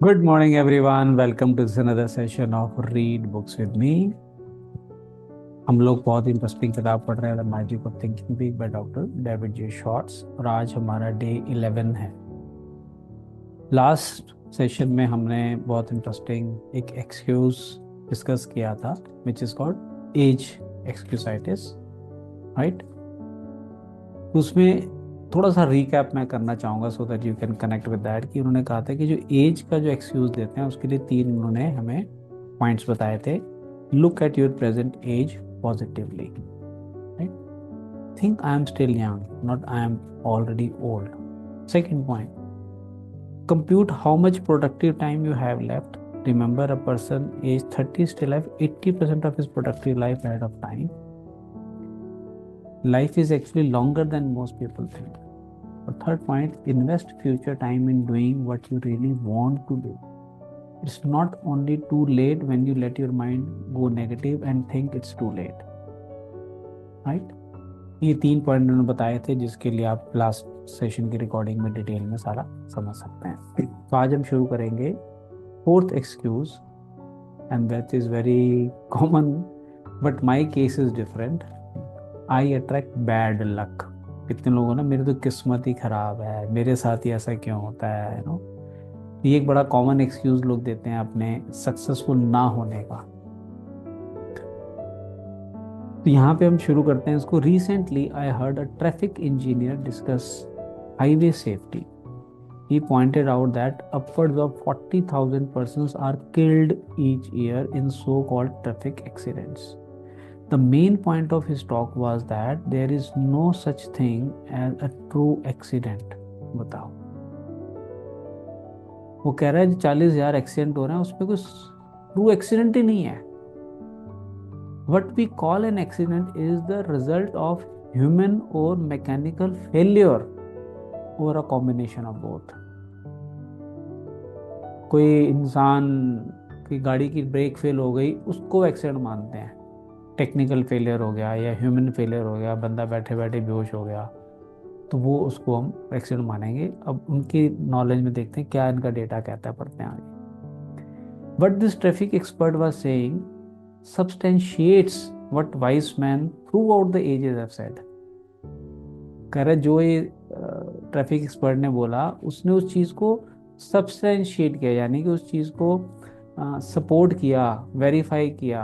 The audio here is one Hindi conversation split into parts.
Good morning, everyone. Welcome to this another session of Read Books with Me. हम लोग बहुत इंटरेस्टिंग किताब पढ़ रहे हैं the magic of thinking big by doctor David J shorts और आज हमारा डे 11 है। लास्ट सेशन में हमने बहुत इंटरेस्टिंग एक एक्सक्यूज डिस्कस किया था which is called as excusitis, right. उसमें थोड़ा सा रिकैप मैं करना चाहूँगा so that you can connect with that कि उन्होंने कहा था कि जो एज का जो एक्सक्यूज देते हैं उसके लिए तीन उन्होंने हमें पॉइंट्स बताए थे। Look at your present age positively, right. Think I am still young, not I am already old. Second point, compute how much productive time you have left. Remember, a person age 30 still have 80% of his productive life ahead of time. Life is actually longer than most people think. Or third point, invest future time in doing what you really want to do. It's not only too late when you let your mind go negative and think it's too late, right? ये तीन पॉइंट उन्होंने बताए थे जिसके लिए आप लास्ट सेशन की रिकॉर्डिंग में डिटेल में सारा समझ सकते हैं। तो आज हम शुरू करेंगे fourth excuse and that is very common but my case is different. I attract bad luck. कितने लोगों ना मेरी तो किस्मत ही खराब है, मेरे साथ ही ऐसा क्यों होता है, यू नो। ये एक बड़ा कॉमन एक्सक्यूज लोग देते हैं अपने सक्सेसफुल ना होने का। तो यहाँ पे हम शुरू करते हैं इसको। Recently I heard a traffic engineer discuss highway safety. He pointed out that upwards of 40,000 persons are killed each year in so-called traffic accidents. The main point of his talk was that there is no such thing as a true accident. बताओ, वो कह रहा है 40,000 एक्सीडेंट हो रहे हैं उसमें कुछ ट्रू एक्सीडेंट ही नहीं है। What we call an accident is the result of human or mechanical failure or a combination of both. कोई इंसान की गाड़ी की ब्रेक फेल हो गई उसको एक्सीडेंट मानते हैं। टेक्निकल फेलियर हो गया या ह्यूमन फेलियर हो गया, बंदा बैठे बैठे बेहोश हो गया, तो वो उसको हम एक्सीडेंट मानेंगे। अब उनकी नॉलेज में देखते हैं क्या इनका डेटा कहता है, पढ़ते हैं आगे। But this traffic expert was saying substantiates what wise men throughout the ages have said. कह रहे जो ये ट्रैफिक एक्सपर्ट ने बोला उसने उस चीज़ को सब्सटेंशिएट किया, यानी कि उस चीज़ को सपोर्ट किया, वेरीफाई किया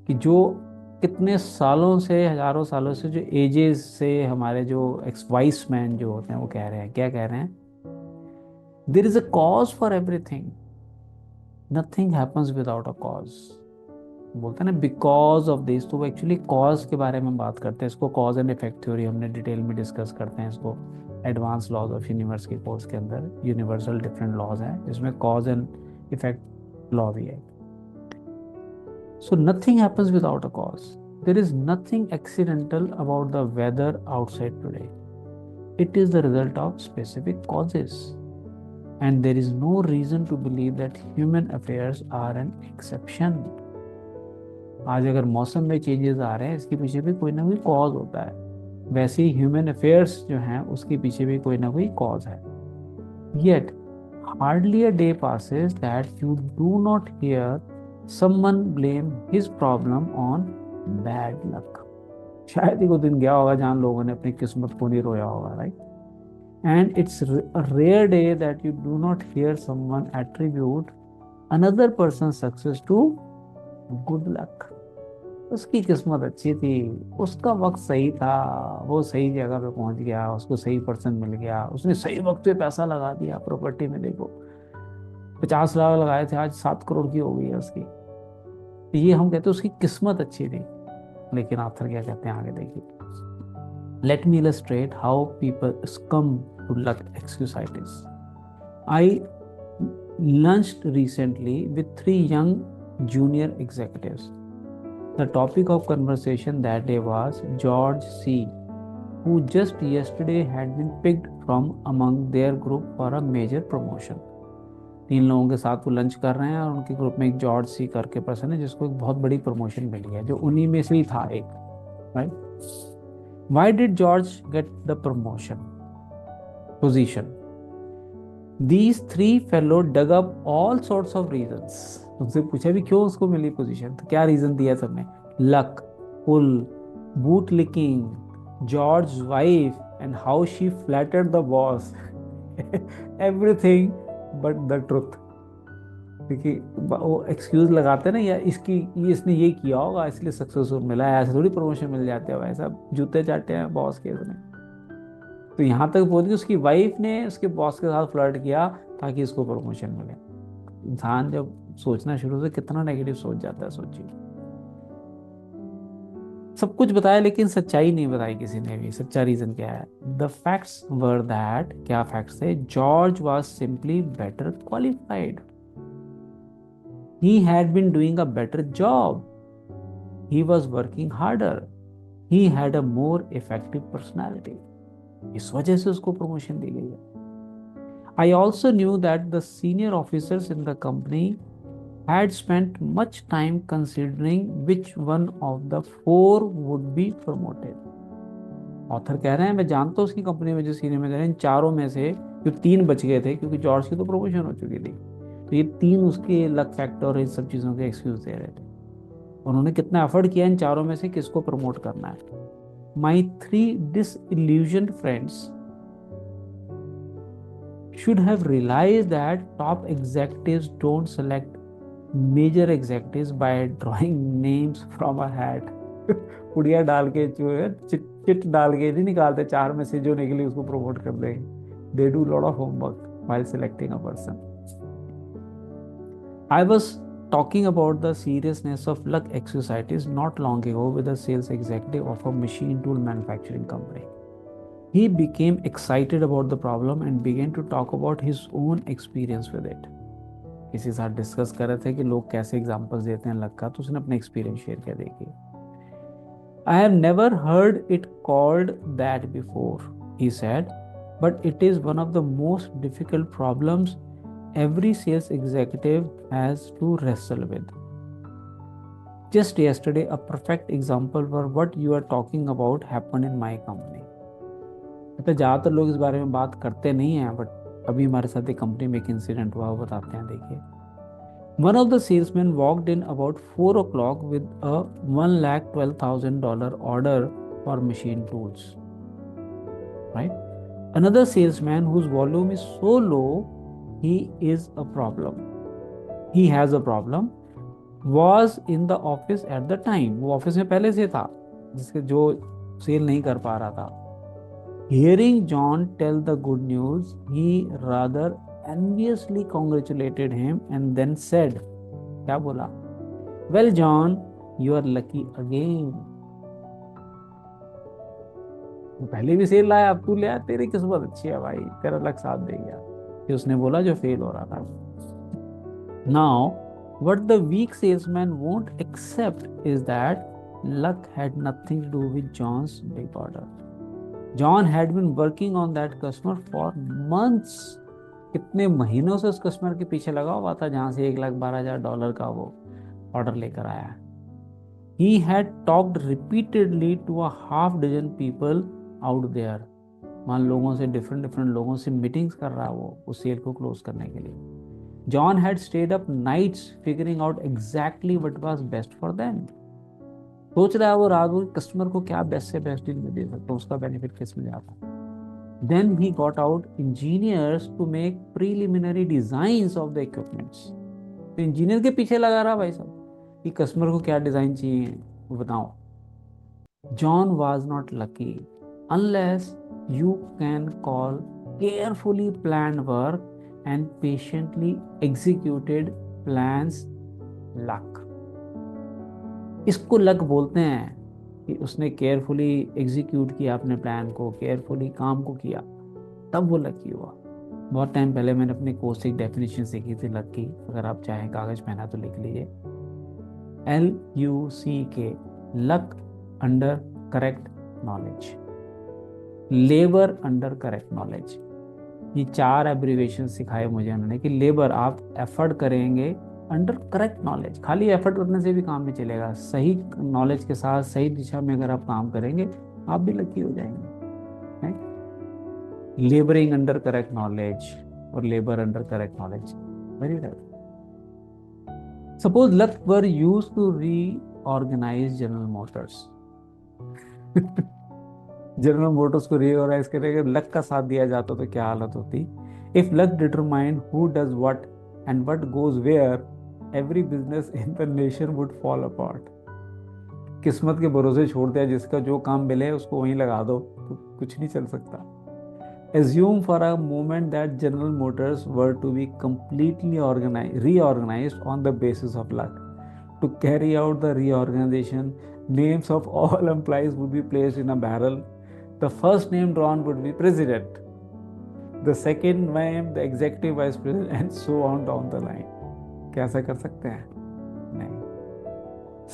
कि जो कितने सालों से, हजारों सालों से, जो एजेस से हमारे जो एक्स वाइस मैन जो होते हैं वो कह रहे हैं, क्या कह रहे हैं? There is a cause for everything, nothing happens without a cause. बोलते हैं ना बिकॉज ऑफ दिस, तो वो एक्चुअली कॉज के बारे में बात करते हैं। इसको कॉज एंड इफेक्ट थ्योरी हमने डिटेल में डिस्कस करते हैं इसको एडवांस लॉज ऑफ यूनिवर्स के कोर्स के अंदर। यूनिवर्सल डिफरेंट लॉज हैं जिसमें कॉज एंड इफेक्ट लॉ भी है। So nothing happens without a cause. There is nothing accidental about the weather outside today, it is the result of specific causes and there is no reason to believe that human affairs are an exception. आज अगर मौसम में चेंजेस आ रहे हैं इसके पीछे भी कोई ना कोई कॉज होता है, वैसे ही ह्यूमन अफेयर्स जो हैं उसके पीछे भी कोई ना कोई कॉज है। Yet hardly a day passes that you do not hear someone blame his problem on bad luck. शायद ही कोई दिन गया होगा जहां लोगों ने अपनी किस्मत को नहीं रोया होगा, right. And it's a rare day that you do not hear someone attribute another person success to good luck. उसकी किस्मत अच्छी थी, उसका वक्त सही था, वो सही जगह पे पहुंच गया, उसको सही पर्सन मिल गया, उसने सही वक्त पे पैसा लगा दिया। प्रॉपर्टी में देखो 50 लाख लगाए थे, आज 7 करोड़ की हो गई है उसकी। तो ये हम कहते हैं उसकी किस्मत अच्छी थी। लेकिन आथर क्या कहते हैं आगे देखिए। Let me illustrate how people come to luck excusitis. I lunched recently with 3 young junior executives. The topic of conversation that day was George C., who just yesterday had been picked from among their group for a major promotion. 3 लोगों के साथ वो लंच कर रहे हैं और उनके ग्रुप में एक जॉर्ज सी करके पर्सन है जिसको एक बहुत बड़ी प्रमोशन मिली है, जो उन्हीं में से ही था एक, right. Why did George get the promotion position? These three fellow dug up all sorts of reasons. उनसे पूछा भी क्यों उसको मिली पोजीशन, तो क्या रीजन दिया सबने? Luck, pull, boot licking, George wife and how she flattered the boss, everything but the truth. देखिए वो एक्सक्यूज लगाते हैं ना, या इसकी ये इसने ये किया होगा इसलिए सक्सेसफुल मिला है, ऐसे थोड़ी प्रमोशन मिल जाते हैं, वैसा जूते चाटे हैं बॉस के इसने। तो यहाँ तक पहुंच गई उसकी वाइफ ने उसके बॉस के साथ फ्लर्ट किया ताकि इसको प्रमोशन मिले। इंसान जब सोचना शुरू से कितना नेगेटिव सोच जाता है, सोचिए। सब कुछ बताया लेकिन सच्चाई नहीं बताई किसी ने भी। सच्चा रीजन क्या है? द फैक्ट्स वर दैट, क्या फैक्ट्स थे? George was simply better qualified, he had been doing a better job, he was working harder, he had a more effective personality। इस वजह से उसको प्रमोशन दी गई है। I also knew that the senior officers in the company had spent much time considering which one of the four would be promoted। Author कह रहे हैं मैं जानता हूँ उसकी कंपनी में जो सीनियर मैनेजर हैं, इन चारों में से जो तीन बच गए थे, क्योंकि जॉर्ज की तो प्रमोशन हो चुकी थी, तो ये तीन उसके लक फैक्टर और इन सब चीज़ों के एक्सक्यूज दे रहे थे। उन्होंने कितना एफर्ट किया इन चारों में से किसको प्रमोट करना है। My three disillusioned friends should have realized that top executives don't select major executives by drawing names from a hat। पुड़िया डाल के जो है चिट चिट डाल के नहीं निकालते, चार में से जो निकली उसको प्रमोट कर देंगे। They do lot of homework while selecting a person। I was talking about the seriousness of luck exercises not long ago with a sales executive of a machine tool manufacturing company। He became excited about the problem and began to talk about his own experience with it। किसी साथ डिस्कस कर रहे थे कि लोग कैसे एग्जांपल्स देते हैं लक का, तो उसने अपना एक्सपीरियंस शेयर किया। देखिए, I have never heard it called that before, he said, but it is one of the most difficult problems every sales executive has to wrestle with। Just yesterday, a perfect example for what you are talking about happened in my company। मतलब ज़्यादातर लोग इस बारे में बात करते नहीं हैं, बट अभी हमारे साथ एक कंपनी में एक इंसिडेंट हुआ, वो बताते हैं। देखिए, one of the salesmen walked in about 4 o'clock with a $112,000 order for machine tools, right? Another salesman whose volume is so low he is a problem, he has a problem, was in the office at the time। वो ऑफिस में पहले से था, जिसके जो सेल नहीं कर पा रहा था। Hearing John tell the good news, he rather enviously congratulated him and then said, क्या बोला? Well John, you are lucky again। पहले भी सेल लाया, अब तू ले आया, तेरी किस्मत अच्छी है भाई, तेरा लक साथ दे गया। ये उसने बोला जो फेल हो रहा था। Now, what the weak salesman won't accept is that luck had nothing to do with John's big order। John had been working on that customer for months। कितने महीनों से उस कस्टमर के पीछे लगा हुआ था, जहां से $1,12,000 का वो ऑर्डर लेकर आया। He had talked repeatedly to a half dozen people out there। मान लोगों से, डिफरेंट डिफरेंट लोगों से मीटिंग्स कर रहा है वो उस सेल को क्लोज करने के लिए। John had stayed up nights figuring out exactly what was best for them। सोच रहा है वो रात को कस्टमर को क्या बेस्ट से बेस्ट डील में दे सकता हूँ, उसका बेनिफिट किस में जाता। Then he got out engineers to make preliminary designs of the equipments। तो इंजीनियर के पीछे लगा रहा भाई साहब कि कस्टमर को क्या डिजाइन चाहिए वो बताओ। John was not lucky unless you can call carefully planned work and patiently executed plans luck। इसको लक बोलते हैं कि उसने केयरफुली एग्जीक्यूट किया अपने प्लान को, केयरफुली काम को किया, तब वो लकी हुआ। बहुत टाइम पहले मैंने अपने कोर्स से एक डेफिनेशन सीखी थी लक की, अगर आप चाहें कागज पहना तो लिख लीजिए। LUCK, luck under correct knowledge, labour under correct knowledge. ये चार एब्रीवेशन सिखाए मुझे उन्होंने कि लेबर आप एफर्ट करेंगे अंडर करेक्ट नॉलेज। खाली एफर्ट करने से भी काम नहीं चलेगा, सही नॉलेज के साथ सही दिशा में अगर आप काम करेंगे आप भी लकी हो जाएंगे। लेबरिंग अंडर करेक्ट नॉलेज, और labour under correct knowledge. Very right. Suppose luck were use to reorganise General Motors. General Motors को रीऑर्गेनाइज करने के लक का साथ दिया जाता तो क्या हालत होती। If luck determined who does what and what goes where, every business in the nation would fall apart. किस्मत के भरोसे छोड़ दिया, जिसका जो काम मिले उसको वहीं लगा दो तो कुछ नहीं चल सकता। Assume for a moment that General Motors were to be completely reorganized on the basis of luck. To carry out the reorganization, names of all employees would be placed in a barrel. The first name drawn would be president, the second name the executive vice president, and so on down the line. क्या ऐसा कर सकते हैं? नहीं.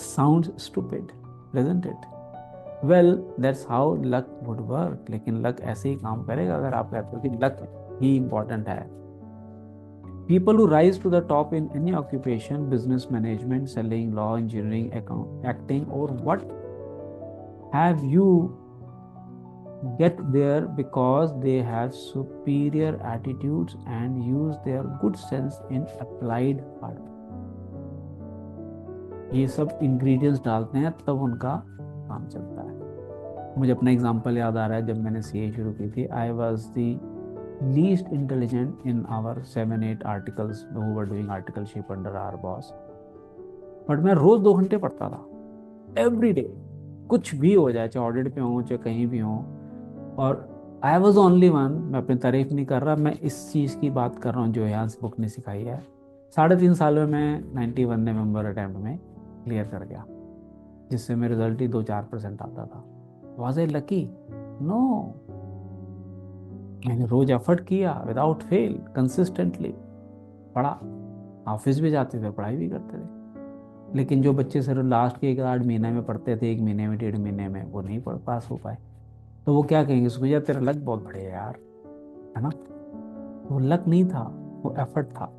Sounds stupid, doesn't it? Well, that's how luck would work. लेकिन luck ऐसे ही काम करेगा अगर आप कहते हो कि luck ही important है. People who rise to the top in any occupation, business management, selling, law, engineering, acting, or what have you, get there because they have superior attitudes and use their good sense in applied art. ये सब ingredients डालते हैं तब उनका काम चलता है। मुझे अपना एग्जांपल याद आ रहा है, जब मैंने सीए शुरू की थी, I was the least intelligent in our 7-8 articles who were doing articleship under our boss. But मैं रोज 2 घंटे पढ़ता था, एवरी डे, कुछ भी हो जाए, चाहे ऑडिट पे हो चाहे कहीं भी हो। और आई वॉज ओनली वन, मैं अपनी तारीफ नहीं कर रहा, मैं इस चीज़ की बात कर रहा हूँ जो यहाँ बुक ने सिखाई है। 3.5 साल में मैं 91 नवंबर अटैम्प्ट में क्लियर कर गया, जिससे मेरा रिजल्ट ही 2-4% आता था। Was I lucky? No. मैंने रोज एफर्ट किया विदाउट फेल, कंसिस्टेंटली पढ़ा, ऑफिस भी जाते थे, पढ़ाई भी करते थे। लेकिन जो बच्चे सिर्फ लास्ट के 1-8 महीने में पढ़ते थे, 1 महीने में 1.5 महीने में, वो नहीं पढ़ पास हो पाए। तो वो क्या कहेंगे, उसको यार तेरा लक बहुत बढ़िया यार, है ना। वो लक नहीं था, वो एफर्ट था।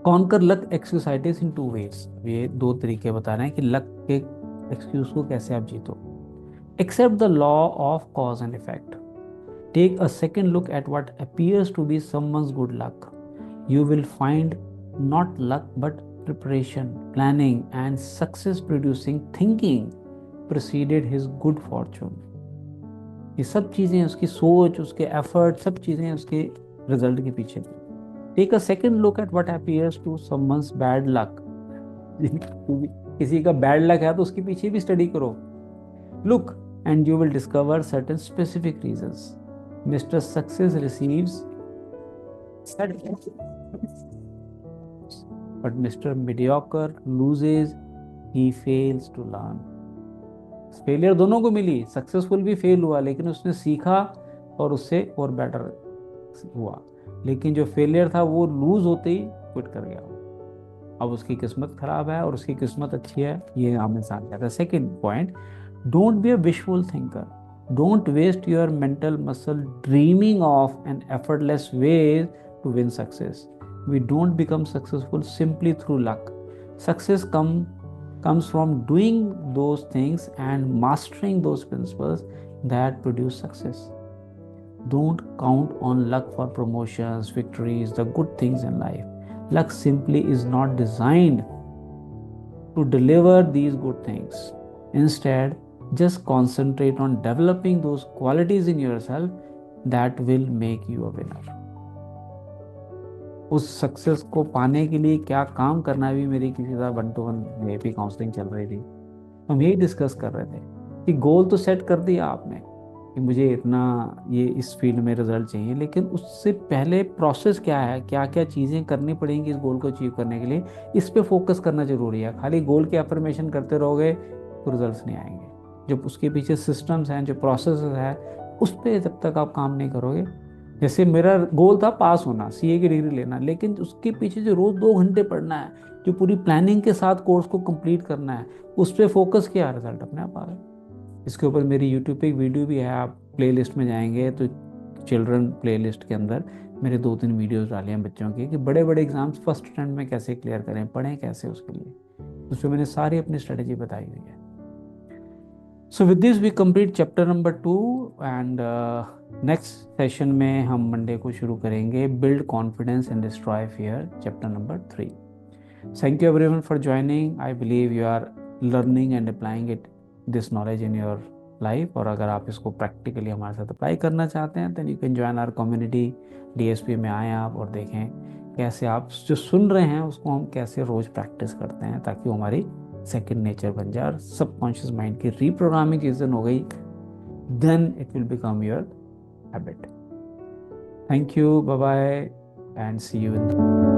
कॉन्कर लक एक्सरसाइजेस इन 2 ways। ये 2 तरीके बता रहे हैं कि लक के एक्सक्यूज को कैसे आप जीतो। Accept the law of cause and effect. Take a second look at what appears to be someone's good luck. You will find not luck but preparation, planning and success producing thinking proceeded his good fortune. ये सब चीजें, उसकी सोच, उसके एफर्ट, सब चीजें उसके रिजल्ट के पीछे। Take a second look at what appears to someone's bad luck. किसी का बैड लक है तो उसके पीछे भी स्टडी करो। Look and you will discover certain specific reasons. Mister success receives but mister mediocre loses, he fails to learn. Failure दोनों को मिली, सक्सेसफुल भी फेल हुआ लेकिन उसने सीखा और उससे और बेटर हुआ। लेकिन जो फेलियर था वो लूज होते ही क्विट कर गया। अब उसकी किस्मत खराब है और उसकी किस्मत अच्छी है, ये आमने सामने आता है। Second point, don't be a wishful thinker. Don't waste your mental muscle dreaming of an effortless way to win success. We don't become successful simply through luck. Success comes from doing those things and mastering those principles that produce success. Don't count on luck for promotions, victories, the good things in life. Luck simply is not designed to deliver these good things. Instead, just concentrate on developing those qualities in yourself that will make you a winner. उस सक्सेस को पाने के लिए क्या काम करना, भी मेरी किसी तरह 1-to-1 VIP काउंसलिंग चल रही थी। हम यही डिस्कस कर रहे थे कि गोल तो सेट कर दिया आपने कि मुझे इतना ये इस फील्ड में रिजल्ट चाहिए, लेकिन उससे पहले प्रोसेस क्या है, क्या क्या चीज़ें करनी पड़ेंगी इस गोल को अचीव करने के लिए, इस पे फोकस करना जरूरी है। खाली गोल के अफर्मेशन करते रहोगे तो रिजल्ट्स नहीं आएंगे। जो उसके पीछे सिस्टम्स हैं, जो प्रोसेस है, उस पर जब तक आप काम नहीं करोगे। जैसे मेरा गोल था पास होना, सीए की डिग्री लेना, लेकिन उसके पीछे जो रोज 2 घंटे पढ़ना है, जो पूरी प्लानिंग के साथ कोर्स को कंप्लीट करना है, उस पर फोकस किया, रिजल्ट अपने आप आ गए। इसके ऊपर मेरी यूट्यूब पे एक वीडियो भी है, आप प्लेलिस्ट में जाएंगे तो चिल्ड्रन प्लेलिस्ट के अंदर मेरे 2-3 वीडियोस डाले हैं बच्चों के कि बड़े बड़े एग्जाम्स फर्स्ट अटेम्प्ट में कैसे क्लियर करें, पढ़ें कैसे उसके लिए। उसमें मैंने सारी अपनी स्ट्रेटेजी बताई हुई है। So with this we complete chapter number 2 and next session में हम मंडे को शुरू करेंगे build confidence and destroy fear, chapter number 3। Thank you everyone for joining. I believe you are learning and applying this knowledge in your life. और अगर आप इसको प्रैक्टिकली हमारे साथ अप्लाई करना चाहते हैं then you can join our community। DSP में आएँ आप और देखें कैसे आप जो सुन रहे हैं उसको हम कैसे रोज़ प्रैक्टिस करते हैं, ताकि वो हमारी सेकंड नेचर बन जाए और सबकॉन्शियस माइंड की रीप्रोग्रामिंग जिस दिन हो गई then it will become your habit। Thank you, bye bye and see you in the